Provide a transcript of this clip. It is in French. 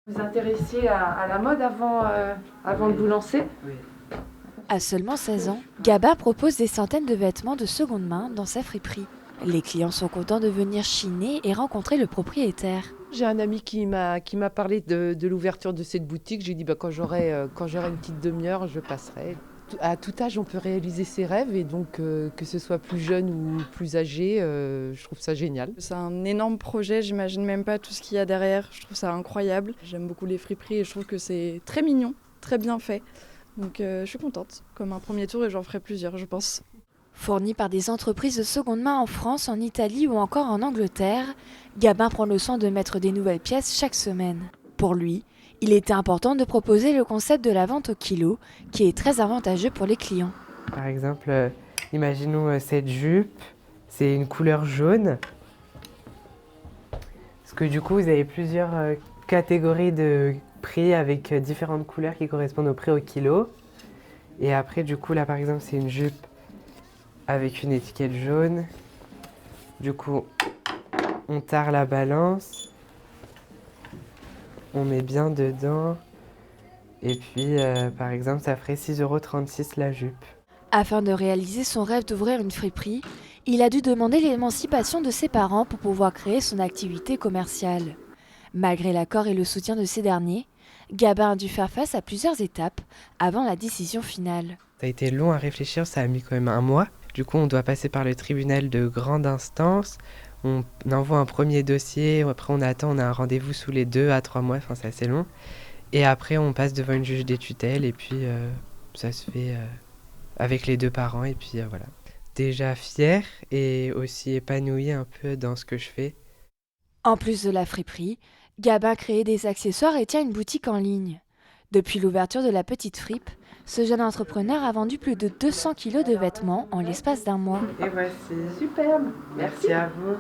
Vous intéressiez à la mode avant de vous lancer? Oui. À seulement 16 ans, Gabin propose des centaines de vêtements de seconde main dans sa friperie. Les clients sont contents de venir chiner et rencontrer le propriétaire. J'ai un ami qui m'a parlé de l'ouverture de cette boutique. J'ai dit quand j'aurai une petite demi-heure, je passerai. À tout âge, on peut réaliser ses rêves et donc que ce soit plus jeune ou plus âgé, je trouve ça génial. C'est un énorme projet, j'imagine même pas tout ce qu'il y a derrière. Je trouve ça incroyable. J'aime beaucoup les friperies et je trouve que c'est très mignon, très bien fait. Donc je suis contente, comme un premier tour et j'en ferai plusieurs, je pense. Fourni par des entreprises de seconde main en France, en Italie ou encore en Angleterre, Gabin prend le soin de mettre des nouvelles pièces chaque semaine. Pour lui, il était important de proposer le concept de la vente au kilo, qui est très avantageux pour les clients. Par exemple, imaginons cette jupe, c'est une couleur jaune. Parce que du coup, vous avez plusieurs catégories de prix avec différentes couleurs qui correspondent au prix au kilo. Et après, du coup, là par exemple, c'est une jupe avec une étiquette jaune. Du coup, on tare la balance. On met bien dedans. Et puis, par exemple, ça ferait 6,36 € la jupe. Afin de réaliser son rêve d'ouvrir une friperie, il a dû demander l'émancipation de ses parents pour pouvoir créer son activité commerciale. Malgré l'accord et le soutien de ces derniers, Gabin a dû faire face à plusieurs étapes avant la décision finale. Ça a été long à réfléchir, ça a mis quand même un mois. Du coup, on doit passer par le tribunal de grande instance. On envoie un premier dossier, après on attend, on a un rendez-vous sous les 2 à 3 mois, enfin c'est assez long. Et après, on passe devant une juge des tutelles et puis ça se fait avec les deux parents et puis voilà. Déjà fier et aussi épanoui un peu dans ce que je fais. En plus de la friperie, Gabin crée des accessoires et tient une boutique en ligne. Depuis l'ouverture de la petite fripe, ce jeune entrepreneur a vendu plus de 200 kilos de vêtements en l'espace d'un mois. Et voici. Superbe. Merci à vous.